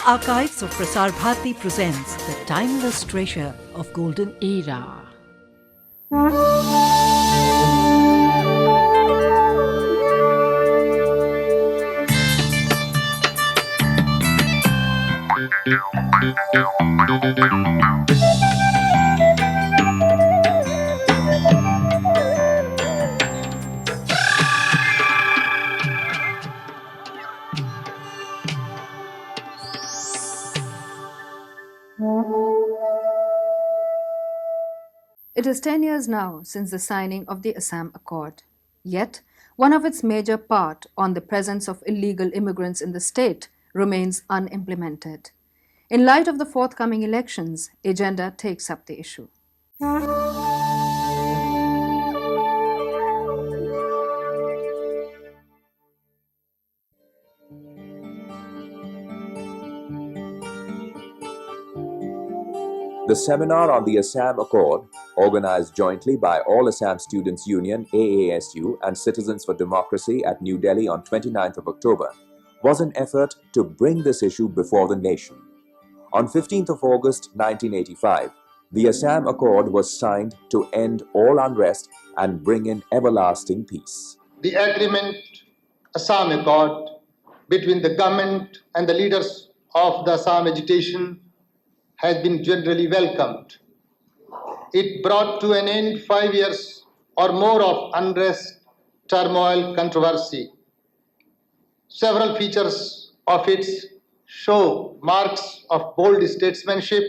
Archives of Prasar Bharati presents the timeless treasure of golden era. It is 10 years now since the signing of the Assam Accord. Yet, one of its major part on the presence of illegal immigrants in the state remains unimplemented. In light of the forthcoming elections, Agenda takes up the issue. The seminar on the Assam Accord, organized jointly by All Assam Students Union AASU and Citizens for Democracy at New Delhi on 29th of October, was an effort to bring this issue before the nation. On 15th of August 1985, the Assam Accord was signed to end all unrest and bring in everlasting peace. The agreement, Assam Accord, between the government and the leaders of the Assam agitation has been generally welcomed. It brought to an end 5 years or more of unrest, turmoil, controversy. Several features of it show marks of bold statesmanship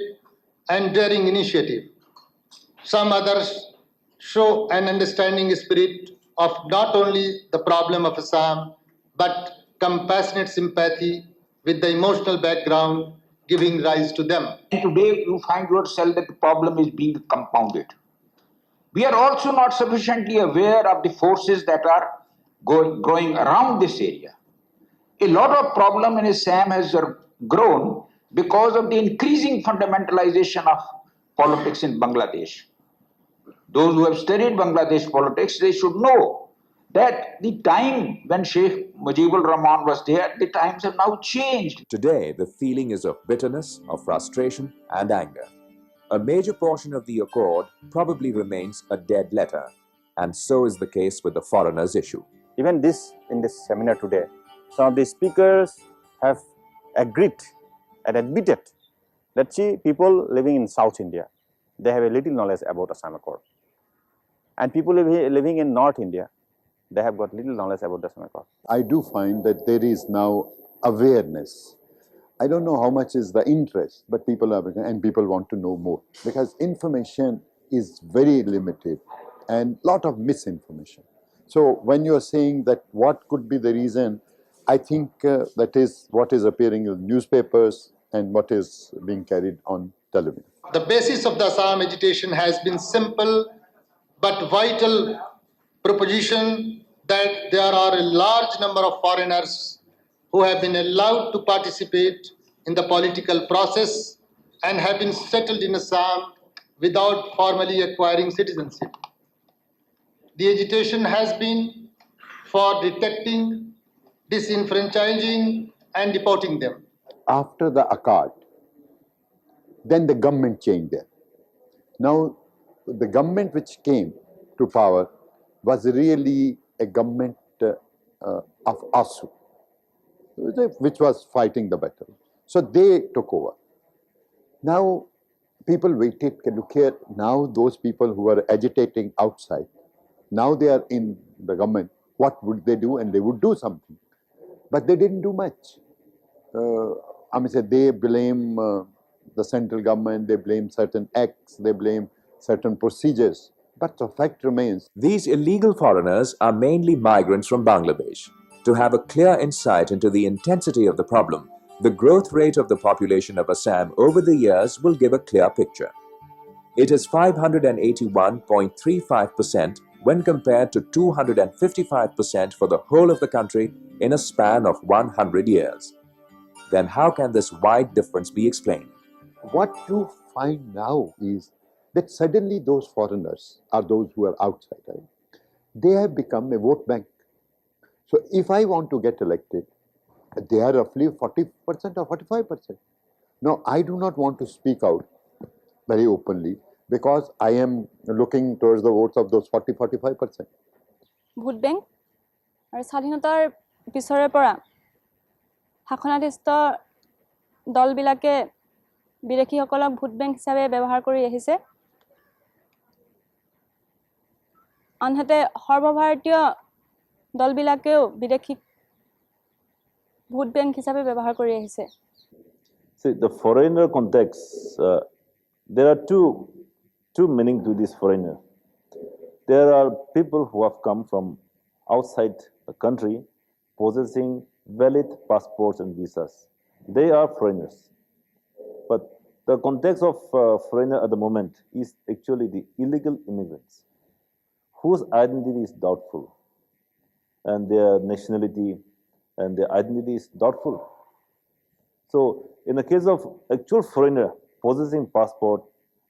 and daring initiative. Some others show an understanding spirit of not only the problem of Assam, but compassionate sympathy with the emotional background giving rise to them. And today you find yourself that the problem is being compounded. We are also not sufficiently aware of the forces that are growing around this area. A lot of problem in Assam has grown because of the increasing fundamentalization of politics in Bangladesh. Those who have studied Bangladesh politics, they should know that the time when Sheikh Mujibur Rahman was there, the times have now changed. Today, the feeling is of bitterness, of frustration, and anger. A major portion of the accord probably remains a dead letter, and so is the case with the foreigners issue. Even in this seminar today, some of the speakers have agreed and admitted that people living in South India, they have a little knowledge about Assam Accord. And people living in North India, they have got little knowledge about the Assam Accord. I do find that there is now awareness. I don't know how much is the interest, but people want to know more, because information is very limited and lot of misinformation. So when you are saying that what could be the reason, I think that is what is appearing in newspapers and what is being carried on television. The basis of the Assam agitation has been simple but vital proposition that there are a large number of foreigners who have been allowed to participate in the political process and have been settled in Assam without formally acquiring citizenship. The agitation has been for detecting, disenfranchising, and deporting them. After the Accord, then the government changed there. Now, the government which came to power was really a government of ASU, which was fighting the battle. So they took over. Now people waited, can look here, now those people who are agitating outside, now they are in the government, what would they do? And they would do something. But they didn't do much. They blame the central government, they blame certain acts, they blame certain procedures. But the fact remains. These illegal foreigners are mainly migrants from Bangladesh. To have a clear insight into the intensity of the problem, the growth rate of the population of Assam over the years will give a clear picture. It is 581.35% when compared to 255% for the whole of the country in a span of 100 years. Then how can this wide difference be explained? What you find now is that suddenly those foreigners are those who are outside, right? They have become a vote bank. So if I want to get elected, They are roughly 40% or 45%. Now, I do not want to speak out very openly because I am looking towards the votes of those 40-45%. Vote bank আৰু স্বাধীনতাৰ পিছৰে পৰা শাসনাধিষ্ঠ দলবিলাকে বিদেশীসকলক vote bank হিচাপে ব্যৱহাৰ কৰি আহিছে। আনহাতে সৰ্বভাৰতীয় দলবিলাকেও বিদেশী ভোট বেংক হিচাপে ব্যৱহাৰ কৰি আহিছে। See, the foreigner context, there are two meanings to this foreigner. There are people who have come from outside the country possessing valid passports and visas. They are foreigners. But the context of foreigner at the moment is actually the illegal immigrants whose identity is doubtful and their nationality and their identity is doubtful. So, in the case of actual foreigner possessing passport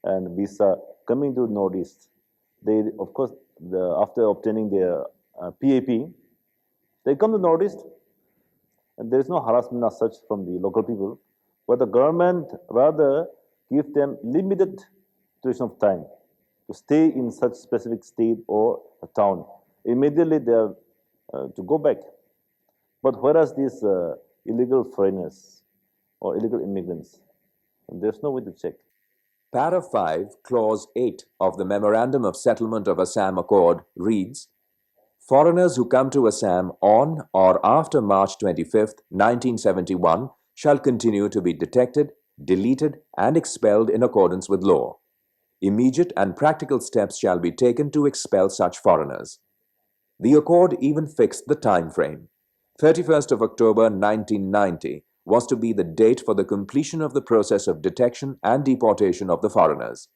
and visa coming to Northeast, they, of course, after obtaining their PAP, they come to Northeast, and there is no harassment as such from the local people, but the government rather gives them limited duration of time to stay in such specific state or a town. Immediately they are to go back. But whereas these illegal foreigners or illegal immigrants, there's no way to check. Para 5, Clause 8 of the Memorandum of Settlement of Assam Accord reads, "Foreigners who come to Assam on or after March 25, 1971 shall continue to be detected, deleted and expelled in accordance with law. Immediate and practical steps shall be taken to expel such foreigners." The accord even fixed the time frame. 31st of October 1990 was to be the date for the completion of the process of detection and deportation of the foreigners.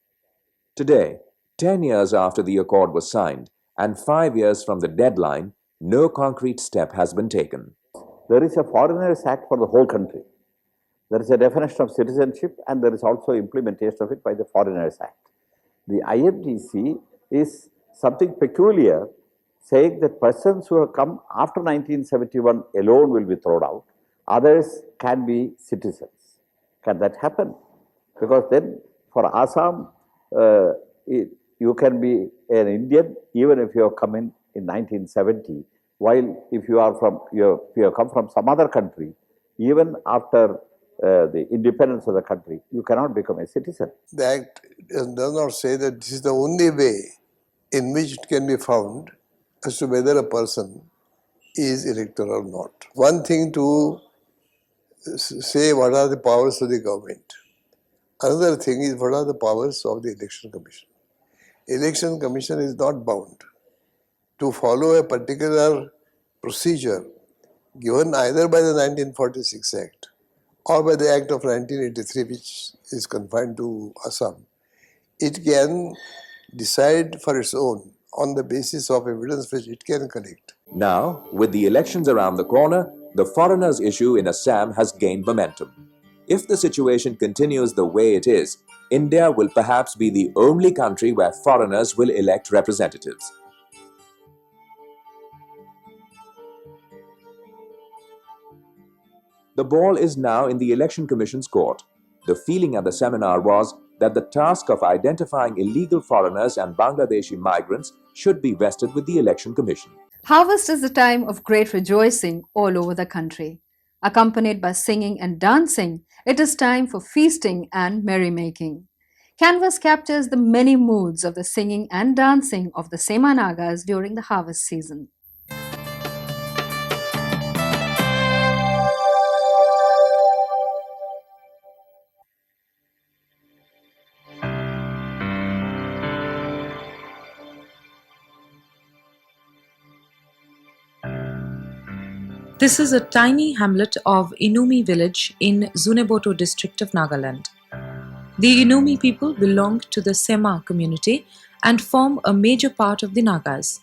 Today, 10 years after the accord was signed and 5 years from the deadline, no concrete step has been taken. There is a Foreigners Act for the whole country. There is a definition of citizenship and there is also implementation of it by the Foreigners Act. The IMTC is something peculiar, saying that persons who have come after 1971 alone will be thrown out. Others can be citizens. Can that happen? Because then for Assam, you can be an Indian even if you have come in 1970, while if you have come from some other country, even after the independence of the country, you cannot become a citizen. The Act does not say that this is the only way in which it can be found as to whether a person is elector or not. One thing to say what are the powers of the government. Another thing is what are the powers of the Election Commission. Election Commission is not bound to follow a particular procedure given either by the 1946 Act or by the Act of 1983, which is confined to Assam. It can decide for its own on the basis of evidence which it can collect. Now, with the elections around the corner, the foreigners' issue in Assam has gained momentum. If the situation continues the way it is, India will perhaps be the only country where foreigners will elect representatives. The ball is now in the Election Commission's court. The feeling at the seminar was that the task of identifying illegal foreigners and Bangladeshi migrants should be vested with the Election Commission. Harvest is a time of great rejoicing all over the country. Accompanied by singing and dancing, it is time for feasting and merrymaking. Canvas captures the many moods of the singing and dancing of the Sema Nagas during the harvest season. This is a tiny hamlet of Inumi village in Zuneboto district of Nagaland. The Inumi people belong to the Sema community and form a major part of the Nagas.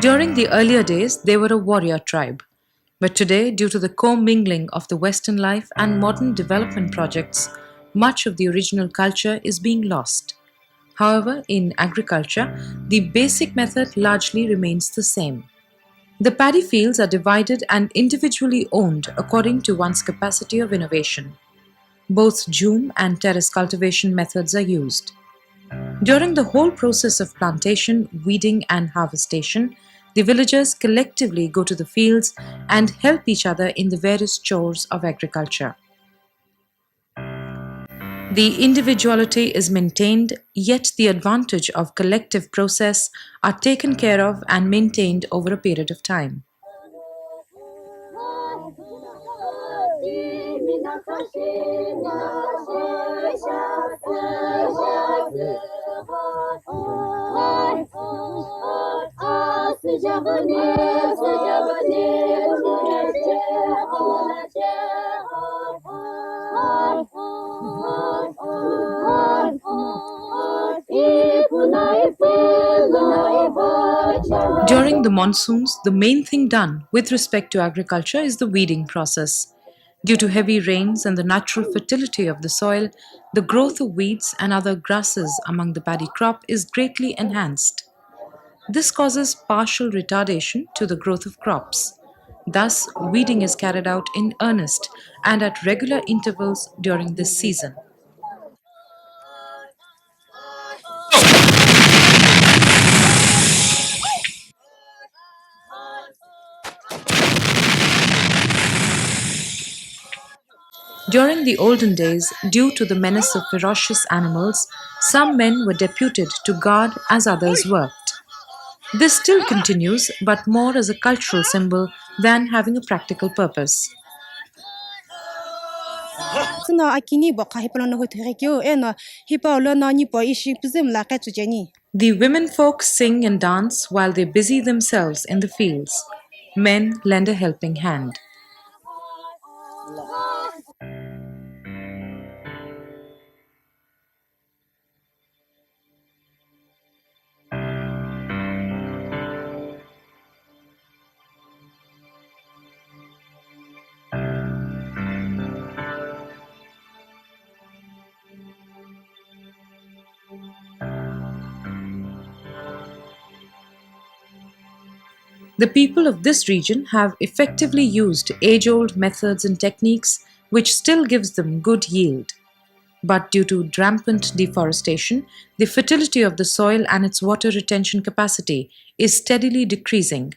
During the earlier days, they were a warrior tribe. But today, due to the commingling of the Western life and modern development projects, much of the original culture is being lost. However, in agriculture, the basic method largely remains the same. The paddy fields are divided and individually owned according to one's capacity of innovation. Both jhum and terrace cultivation methods are used. During the whole process of plantation, weeding, and harvestation, the villagers collectively go to the fields and help each other in the various chores of agriculture. The individuality is maintained, yet the advantage of collective process are taken care of and maintained over a period of time. During the monsoons, the main thing done with respect to agriculture is the weeding process. Due to heavy rains and the natural fertility of the soil, the growth of weeds and other grasses among the paddy crop is greatly enhanced. This causes partial retardation to the growth of crops. Thus, weeding is carried out in earnest and at regular intervals during this season. During the olden days, due to the menace of ferocious animals, some men were deputed to guard as others worked. This still continues, but more as a cultural symbol than having a practical purpose. The women folk sing and dance while they busy themselves in the fields. Men lend a helping hand. The people of this region have effectively used age-old methods and techniques which still gives them good yield. But due to rampant deforestation, the fertility of the soil and its water retention capacity is steadily decreasing.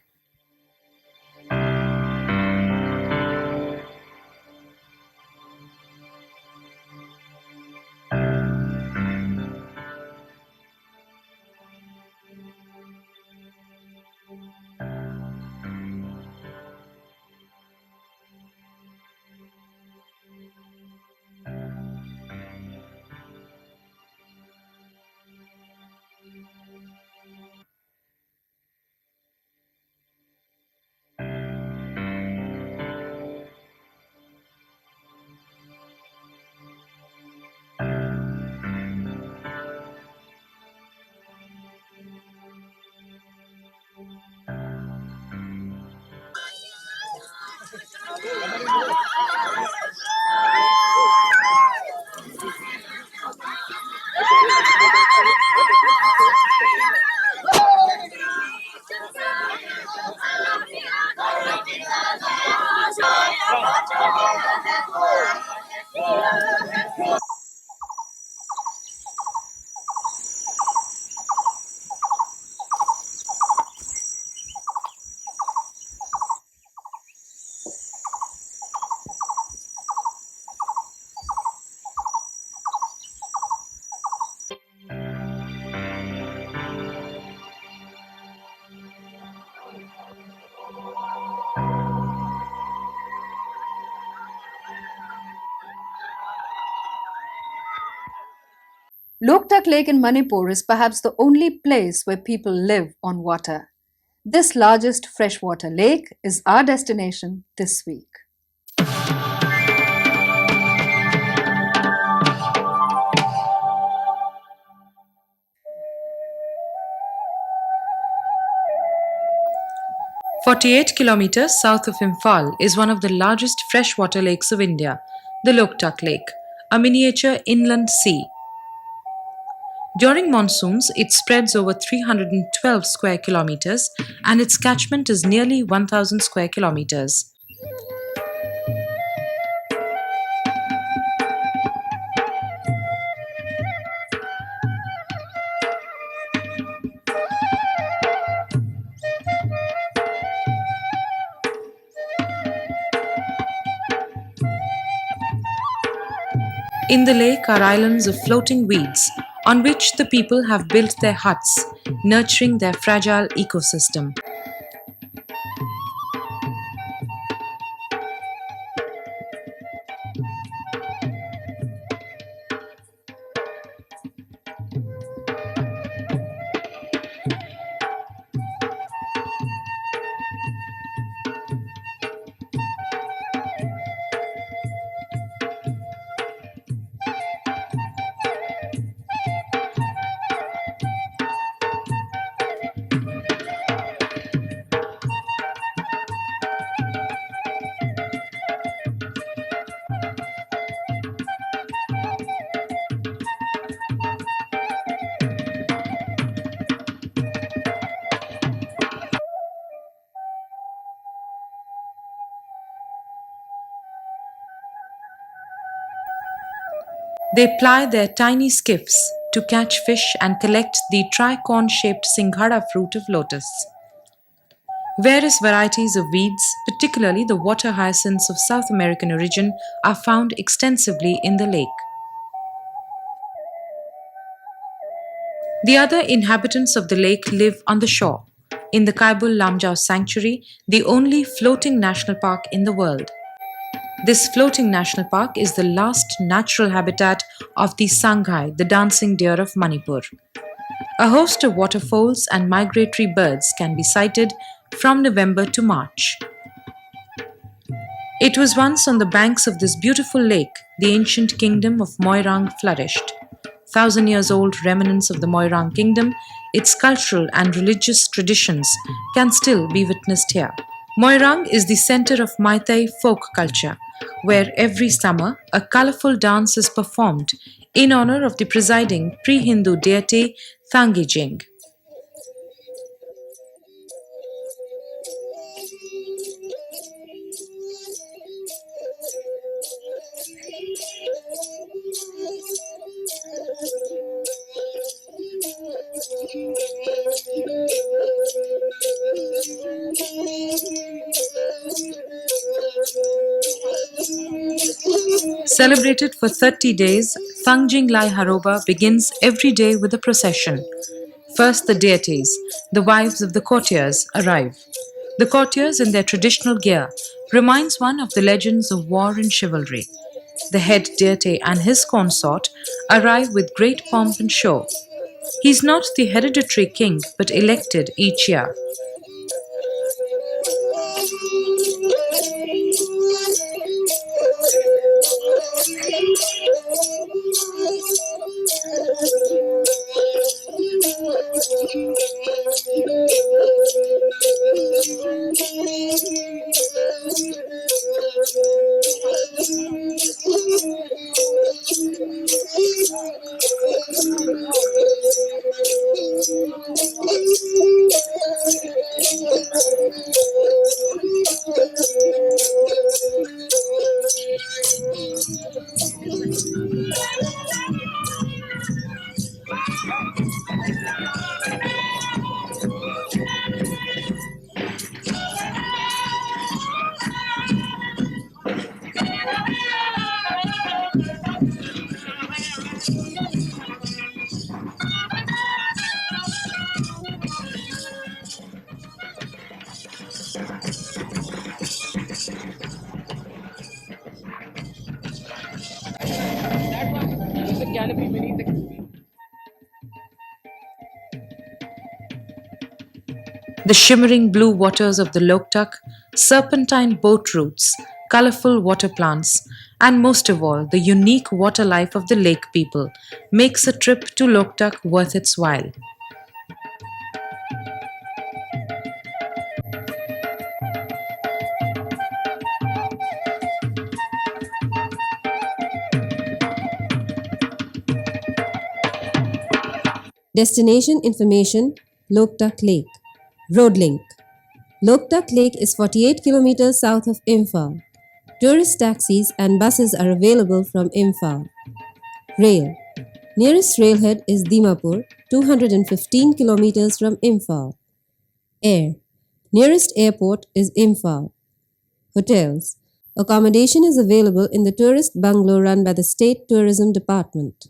Loktak Lake in Manipur is perhaps the only place where people live on water. This largest freshwater lake is our destination this week. For 48 kilometers south of Imphal is one of the largest freshwater lakes of India, the Loktak Lake, a miniature inland sea. During monsoons, it spreads over 312 square kilometers and its catchment is nearly 1,000 square kilometers. In the lake are islands of floating weeds on which the people have built their huts, nurturing their fragile ecosystem. They ply their tiny skiffs to catch fish and collect the tricorn-shaped singhara fruit of lotus. Various varieties of weeds, particularly the water hyacinths of South American origin, are found extensively in the lake. The other inhabitants of the lake live on the shore, in the Kaibul Lamjao Sanctuary, the only floating national park in the world. This floating national park is the last natural habitat of the Sanghae, the dancing deer of Manipur. A host of waterfowls and migratory birds can be sighted from November to March. It was once on the banks of this beautiful lake the ancient kingdom of Moirang flourished. 1,000-years-old remnants of the Moirang kingdom, its cultural and religious traditions can still be witnessed here. Moirang is the center of Meitei folk culture, where every summer a colorful dance is performed in honor of the presiding pre-Hindu deity Thangijing. Celebrated for 30 days, Thangjing Lai Haroba begins every day with a procession. First, the deities, the wives of the courtiers, arrive. The courtiers in their traditional gear reminds one of the legends of war and chivalry. The head deity and his consort arrive with great pomp and show. He is not the hereditary king but elected each year. The shimmering blue waters of the Loktak, serpentine boat routes, colorful water plants, and most of all, the unique water life of the lake people makes a trip to Loktak worth its while. Destination information, Loktak Lake. Road link. Loktak Lake is 48 kilometers south of Imphal. Tourist taxis and buses are available from Imphal. Rail. Nearest railhead is Dimapur, 215 kilometers from Imphal. Air. Nearest airport is Imphal. Hotels. Accommodation is available in the tourist bungalow run by the State Tourism Department.